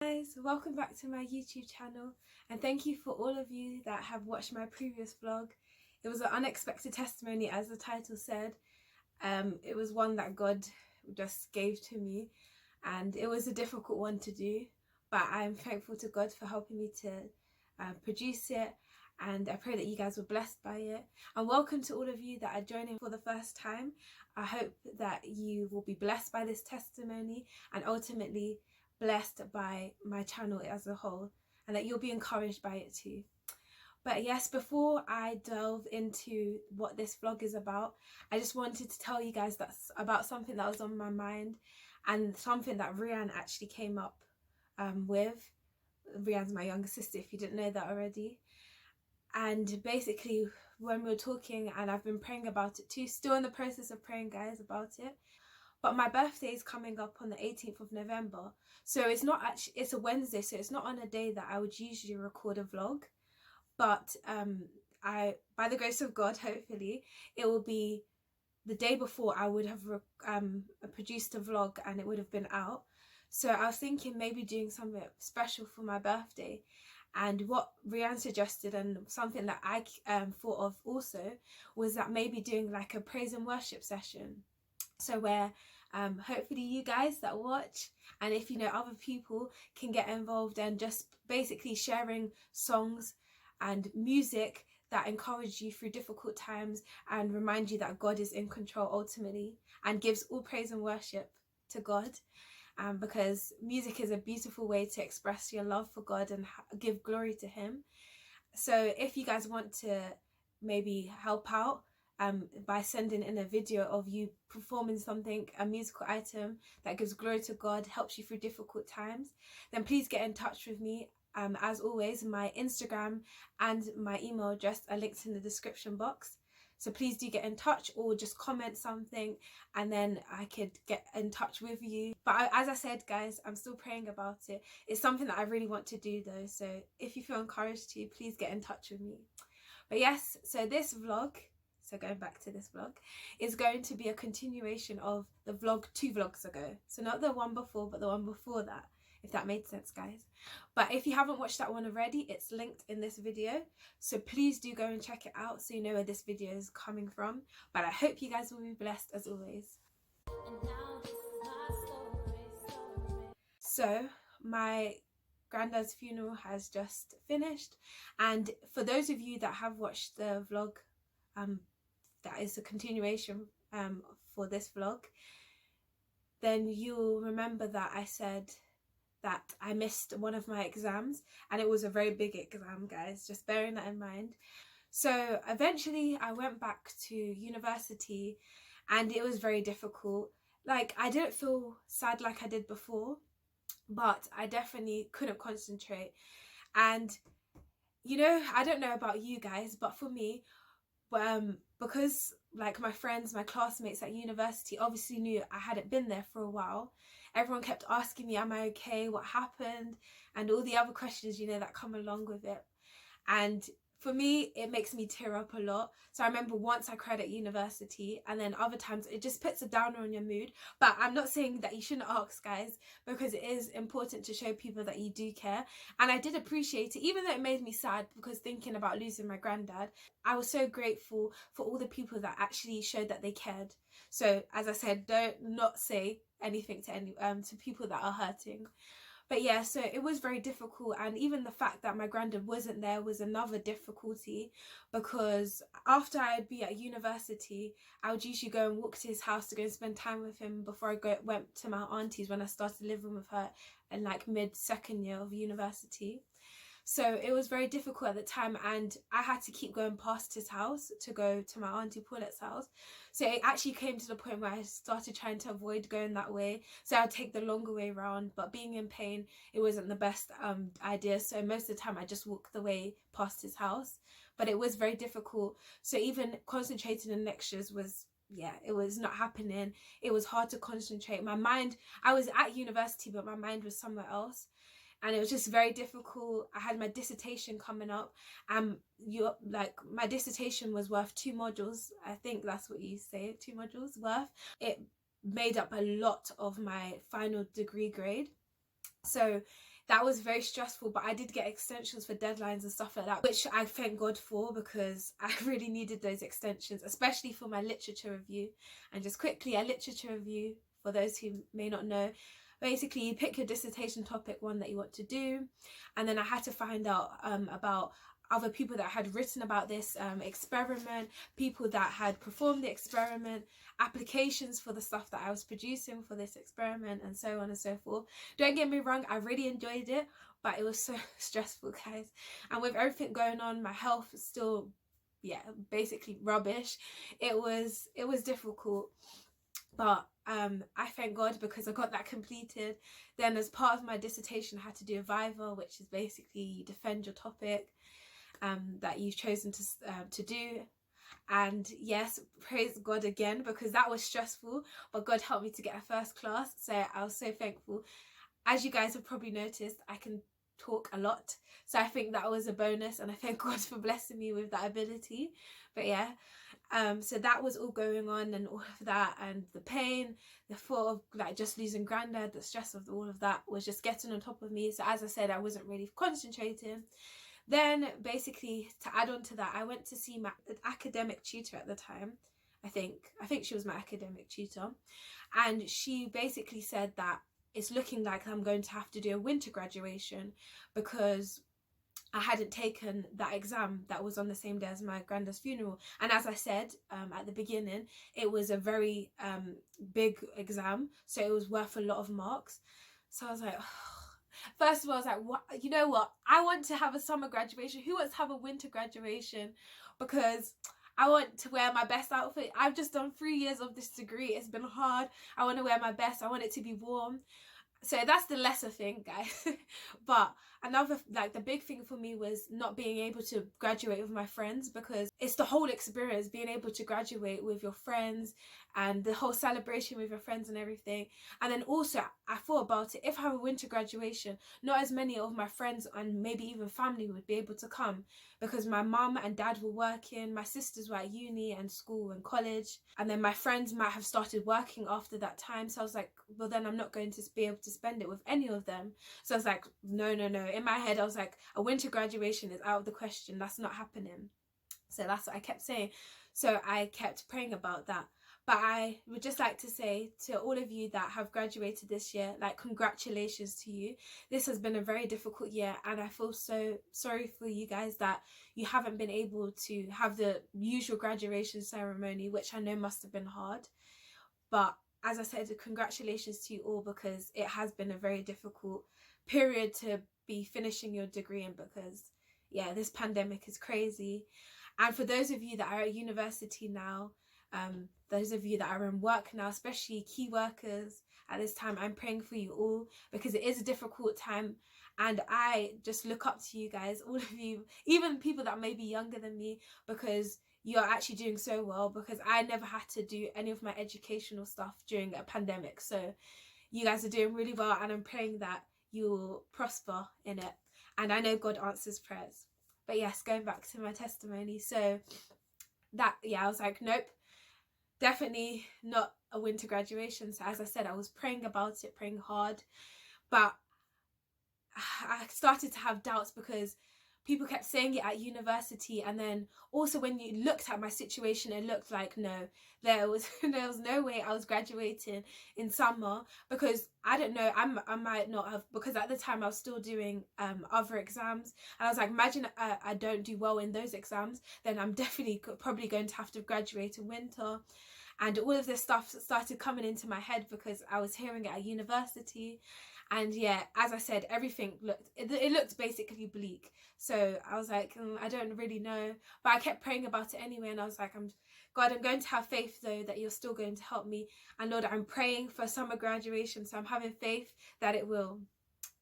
Guys, welcome back to my YouTube channel, and thank you for all of you that have watched my previous vlog. It was an unexpected testimony, as the title said. It was one that God just gave to me, and it was a difficult one to do, but I'm thankful to God for helping me to produce it, and I pray that you guys were blessed by it. And welcome to all of you that are joining for the first time. I hope that you will be blessed by this testimony and ultimately blessed by my channel as a whole, and that you'll be encouraged by it too. But yes, before I delve into what this vlog is about, I just wanted to tell you guys that's about something that was on my mind, and something that Rianne actually came up with. Rianne's my younger sister, if you didn't know that already. And basically, when we were talking, and I've been praying about it too, still in the process of praying, guys, about it. But my birthday is coming up on the 18th of November. So it's not actually, it's a Wednesday, so it's not on a day that I would usually record a vlog. But by the grace of God, hopefully, it will be the day before I would have produced a vlog and it would have been out. So I was thinking maybe doing something special for my birthday. And what Rianne suggested, and something that I thought of also, was that maybe doing like a praise and worship session. So where hopefully you guys that watch, and if you know other people, can get involved and just basically sharing songs and music that encourage you through difficult times and remind you that God is in control ultimately, and gives all praise and worship to God. Because music is a beautiful way to express your love for God and give glory to Him. So if you guys want to maybe help out by sending in a video of you performing something, a musical item that gives glory to God, helps you through difficult times, then please get in touch with me. As always, my Instagram and my email address are linked in the description box. So please do get in touch, or just comment something and then I could get in touch with you. But as I said, guys, I'm still praying about it. It's something that I really want to do though. So if you feel encouraged to, please get in touch with me. But yes, so this vlog, so going back to this vlog, is going to be a continuation of the vlog 2 vlogs ago. So not the one before, but the one before that, if that made sense, guys. But if you haven't watched that one already, it's linked in this video. So please do go and check it out so you know where this video is coming from. But I hope you guys will be blessed as always. And now this is my story. So my granddad's funeral has just finished, and for those of you that have watched the vlog, that is a continuation for this vlog, then you'll remember that I said that I missed one of my exams, and it was a very big exam, guys, just bearing that in mind. So eventually I went back to university, and it was very difficult. Like, I didn't feel sad like I did before, but I definitely couldn't concentrate. And you know, I don't know about you guys, but for me, because like my friends, my classmates at university obviously knew I hadn't been there for a while, everyone kept asking me, am I okay, what happened, and all the other questions, you know, that come along with it. And for me, it makes me tear up a lot. So I remember once I cried at university, and then other times it just puts a downer on your mood. But I'm not saying that you shouldn't ask, guys, because it is important to show people that you do care. And I did appreciate it, even though it made me sad, because thinking about losing my granddad, I was so grateful for all the people that actually showed that they cared. So as I said, don't not say anything to people that are hurting. But yeah, so it was very difficult, and even the fact that my granddad wasn't there was another difficulty, because after I'd be at university, I would usually go and walk to his house to go and spend time with him before I went to my auntie's when I started living with her in like mid-second year of university. So it was very difficult at the time, and I had to keep going past his house to go to my auntie Paulette's house. So it actually came to the point where I started trying to avoid going that way. So I'd take the longer way around, but being in pain, it wasn't the best idea. So most of the time I just walked the way past his house, but it was very difficult. So even concentrating in lectures was, yeah, it was not happening. It was hard to concentrate. My mind, I was at university, but my mind was somewhere else. And it was just very difficult. I had my dissertation coming up, and my dissertation was worth 2 modules. I think that's what you say, 2 modules worth. It made up a lot of my final degree grade. So that was very stressful, but I did get extensions for deadlines and stuff like that, which I thank God for, because I really needed those extensions, especially for my literature review. And just quickly, a literature review, for those who may not know, basically you pick your dissertation topic, one that you want to do, and then I had to find out about other people that had written about this experiment, people that had performed the experiment, applications for the stuff that I was producing for this experiment, and so on and so forth. Don't get me wrong, I really enjoyed it, but it was so stressful, guys. And with everything going on, my health is still, yeah, basically rubbish. It was difficult, but I thank God because I got that completed. Then as part of my dissertation, I had to do a viva, which is basically you defend your topic that you've chosen to do. And yes, praise God again, because that was stressful, but God helped me to get a first class, so I was so thankful. As you guys have probably noticed, I can talk a lot, so I think that was a bonus, and I thank God for blessing me with that ability. But yeah, so that was all going on, and all of that, and the pain, the thought of like just losing granddad, the stress of all of that was just getting on top of me. So as I said, I wasn't really concentrating. Then basically, to add on to that, I went to see my academic tutor at the time. I think she was my academic tutor, and she basically said that it's looking like I'm going to have to do a winter graduation, because I hadn't taken that exam that was on the same day as my granddad's funeral. And as I said at the beginning, it was a very big exam, so it was worth a lot of marks. So I was like, oh. First of all, I was like, what? You know what? I want to have a summer graduation. Who wants to have a winter graduation? Because I want to wear my best outfit. I've just done 3 years of this degree. It's been hard. I want to wear my best. I want it to be warm. So that's the lesser thing, guys. But another, like the big thing for me was not being able to graduate with my friends, because it's the whole experience, being able to graduate with your friends and the whole celebration with your friends and everything. And then also I thought about it, if I have a winter graduation, not as many of my friends and maybe even family would be able to come, because my mum and dad were working, my sisters were at uni and school and college, and then my friends might have started working after that time. So I was like, well, then I'm not going to be able to spend it with any of them. So I was like, no. In my head, I was like, a winter graduation is out of the question. That's not happening. So that's what I kept saying. So I kept praying about that. But I would just like to say to all of you that have graduated this year, like, congratulations to you. This has been a very difficult year, and I feel so sorry for you guys that you haven't been able to have the usual graduation ceremony, which I know must have been hard. But as I said, congratulations to you all, because it has been a very difficult period to be finishing your degree in, because yeah, this pandemic is crazy. And for those of you that are at university now, those of you that are in work now, especially key workers at this time, I'm praying for you all, because it is a difficult time, and I just look up to you guys, all of you, even people that may be younger than me, because you're actually doing so well, because I never had to do any of my educational stuff during a pandemic. So you guys are doing really well, and I'm praying that you'll prosper in it, and I know God answers prayers. But yes, going back to my testimony, so that, yeah, I was like, nope, definitely not a winter graduation. So as I said, I was praying about it, praying hard, but I started to have doubts, because people kept saying it at university, and then also when you looked at my situation, it looked like no, there was no way I was graduating in summer, because I don't know, I might not have, because at the time I was still doing other exams, and I was like, imagine I don't do well in those exams, then I'm definitely probably going to have to graduate in winter. And all of this stuff started coming into my head, because I was hearing it at university. And yeah, as I said, everything looked basically bleak. So I was like, I don't really know. But I kept praying about it anyway. And I was like, God, I'm going to have faith, though, that you're still going to help me. And Lord, I'm praying for summer graduation. So I'm having faith that it will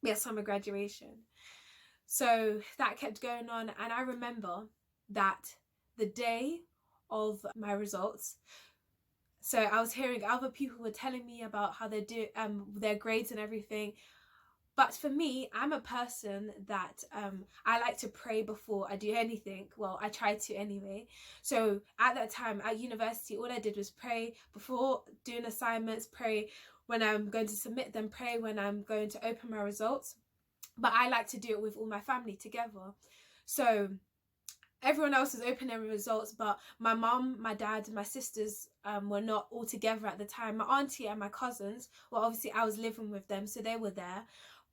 be a summer graduation. So that kept going on. And I remember that the day of my results, so I was hearing other people were telling me about how they do their grades and everything. But for me, I'm a person that I like to pray before I do anything. Well, I try to anyway. So at that time at university, all I did was pray before doing assignments, pray when I'm going to submit them, pray when I'm going to open my results. but I like to do it with all my family together. So everyone else was opening their results, but my mum, my dad, my sisters were not all together at the time. My auntie and my cousins, well, obviously I was living with them, so they were there,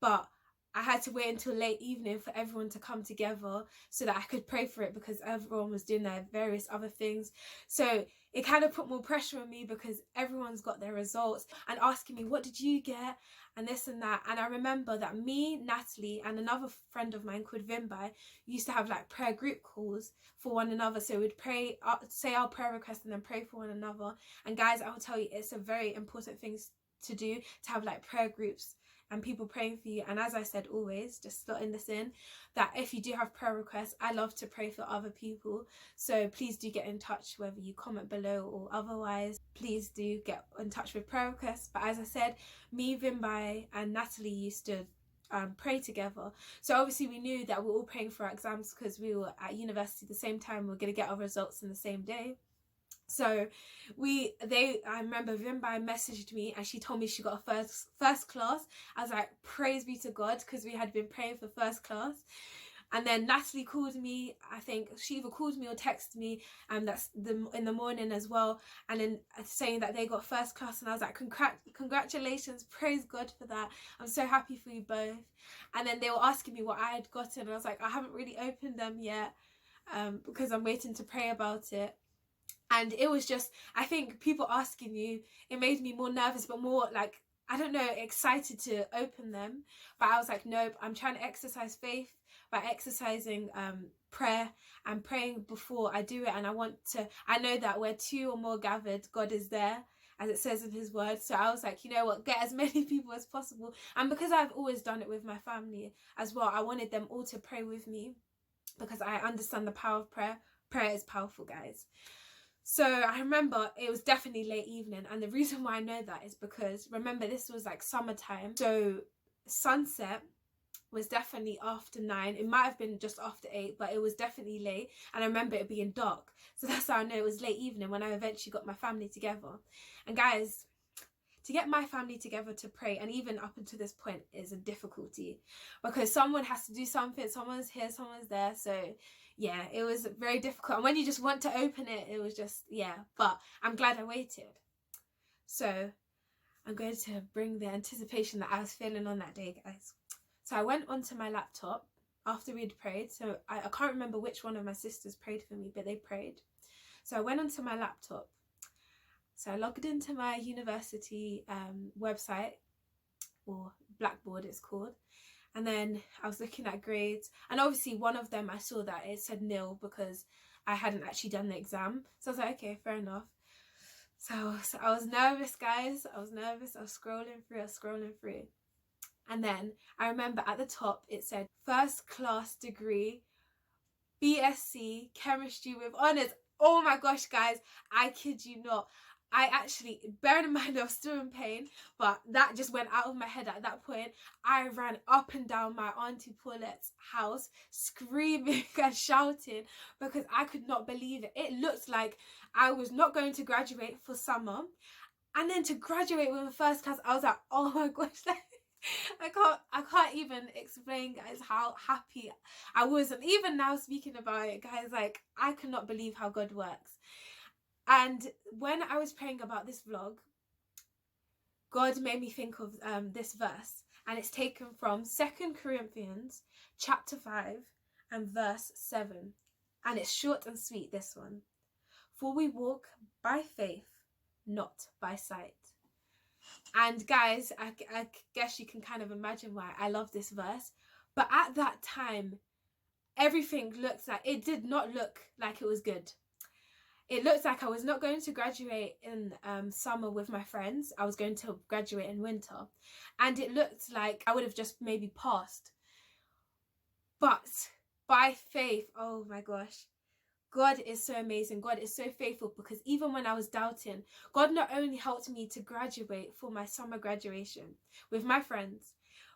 but I had to wait until late evening for everyone to come together so that I could pray for it, because everyone was doing their various other things. So it kind of put more pressure on me, because everyone's got their results and asking me, what did you get? And this and that. And I remember that me, Natalie, and another friend of mine called Vimbai used to have like prayer group calls for one another. So we'd pray, say our prayer request and then pray for one another. And guys, I will tell you, it's a very important thing to do, to have like prayer groups and people praying for you. And as I said, always just slotting this in, that if you do have prayer requests, I love to pray for other people. So please do get in touch, whether you comment below or otherwise. Please do get in touch with prayer requests. But as I said, me, Vimbai and Natalie used to pray together. So obviously we knew that we were all praying for our exams, because we were at university at the same time. We were going to get our results in the same day. So I remember Vimbai messaged me and she told me she got a first class. I was like, praise be to God, because we had been praying for first class. And then Natalie called me. I think she either called me or texted me, and that's in the morning as well, and then saying that they got first class. And I was like, congratulations, praise God for that, I'm so happy for you both. And then they were asking me what I had gotten, and I was like, I haven't really opened them yet, because I'm waiting to pray about it. And it was just, I think people asking you, it made me more nervous, but more like, I don't know, excited to open them. But I was like, nope, I'm trying to exercise faith by exercising prayer and praying before I do it. And I know that where two or more gathered, God is there, as it says in his word. So I was like, you know what, get as many people as possible. And because I've always done it with my family as well, I wanted them all to pray with me, because I understand the power of prayer. Prayer is powerful, guys. So I remember it was definitely late evening, and the reason why I know that is because, remember, this was like summertime, so sunset was definitely after 9. It might have been just after 8, but it was definitely late, and I remember it being dark. So that's how I know it was late evening, when I eventually got my family together. And guys, to get my family together to pray, and even up until this point, is a difficulty, because someone has to do something, someone's here, someone's there. So yeah, it was very difficult. And when you just want to open it, it was just, yeah, but I'm glad I waited. So I'm going to bring the anticipation that I was feeling on that day, guys. So I went onto my laptop after we'd prayed. So I can't remember which one of my sisters prayed for me, but they prayed. So I went onto my laptop. So I logged into my university website, or Blackboard it's called. And then I was looking at grades, and obviously one of them I saw that it said nil, because I hadn't actually done the exam. So I was like, okay, fair enough. So I was nervous, guys. I was nervous. I was scrolling through. And then I remember at the top it said first class degree, BSc chemistry with honours. Oh my gosh, guys, I kid you not. I actually, bearing in mind I was still in pain, but that just went out of my head at that point. I ran up and down my Auntie Paulette's house, screaming and shouting, because I could not believe it. It looked like I was not going to graduate for summer, and then to graduate with a first class, I was like, oh my gosh, I can't even explain, guys, how happy I was. And even now speaking about it, guys, like, I cannot believe how God works. And when I was praying about this vlog, God made me think of this verse, and it's taken from 2 Corinthians chapter 5 and verse 7. And it's short and sweet, this one. For we walk by faith, not by sight. And guys, I guess you can kind of imagine why I love this verse. But at that time, everything looked like, it did not look like it was good. It looked like I was not going to graduate in summer with my friends. I was going to graduate in winter. And it looked like I would have just maybe passed. But by faith, oh my gosh, God is so amazing. God is so faithful, because even when I was doubting, God not only helped me to graduate for my summer graduation with my friends,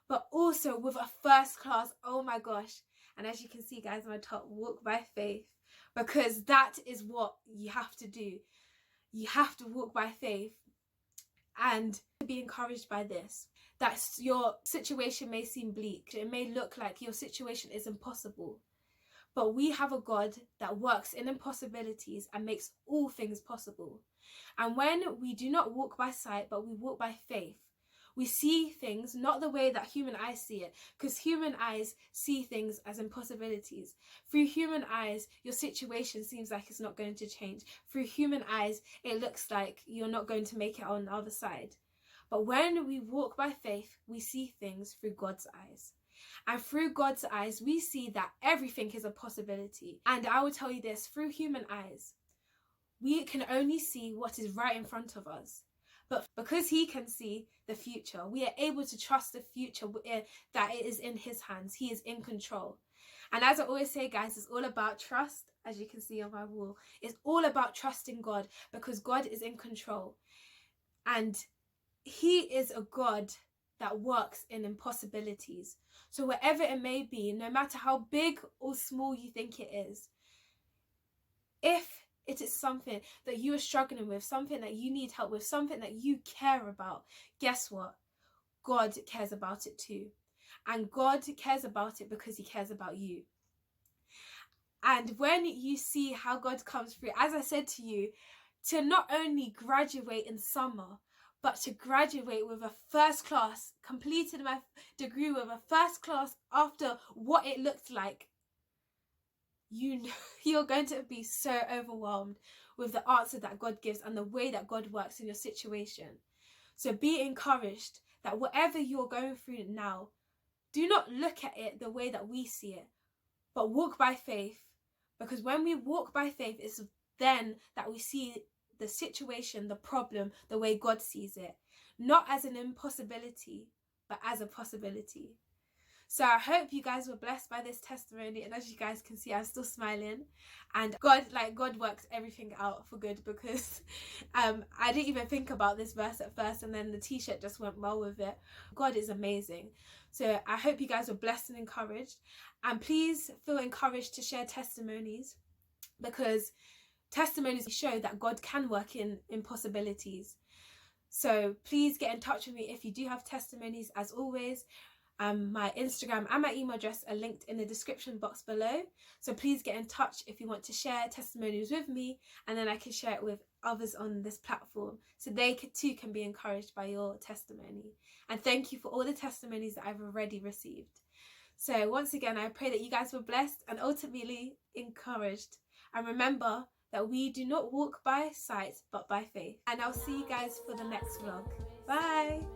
but also with a first class. Oh my gosh. And as you can see, guys, on my top, walk by faith. Because that is what you have to do. You have to walk by faith. And be encouraged by this, that your situation may seem bleak. It may look like your situation is impossible. But we have a God that works in impossibilities and makes all things possible. And when we do not walk by sight, but we walk by faith, we see things not the way that human eyes see it, because human eyes see things as impossibilities. Through human eyes, your situation seems like it's not going to change. Through human eyes, it looks like you're not going to make it on the other side. But when we walk by faith, we see things through God's eyes. And through God's eyes, we see that everything is a possibility. And I will tell you this, through human eyes, we can only see what is right in front of us. But because he can see the future, we are able to trust the future that it is in his hands. He is in control. And as I always say, guys, it's all about trust. As you can see on my wall, it's all about trusting God, because God is in control. And he is a God that works in impossibilities. So wherever it may be, no matter how big or small you think it is, if it is something that you are struggling with, something that you need help with, something that you care about, guess what? God cares about it too. And God cares about it because he cares about you. And when you see how God comes through, as I said to you, to not only graduate in summer, but to graduate with a first class, completed my degree with a first class after what it looked like, you're going to be so overwhelmed with the answer that God gives and the way that God works in your situation. So be encouraged that whatever you're going through now, do not look at it the way that we see it, but walk by faith. Because when we walk by faith, it's then that we see the situation, the problem, the way God sees it. Not as an impossibility, but as a possibility. So I hope you guys were blessed by this testimony, and as you guys can see, I'm still smiling, and God worked everything out for good, because I didn't even think about this verse at first, and then the t-shirt just went well with it. God is amazing. So I hope you guys were blessed and encouraged, and please feel encouraged to share testimonies, because testimonies show that God can work in impossibilities. So please get in touch with me if you do have testimonies. As always, my Instagram and my email address are linked in the description box below. So please get in touch if you want to share testimonies with me, and then I can share it with others on this platform, so they too can be encouraged by your testimony. And thank you for all the testimonies that I've already received. So once again, I pray that you guys were blessed and ultimately encouraged. And remember that we do not walk by sight, but by faith. And I'll see you guys for the next vlog. Bye!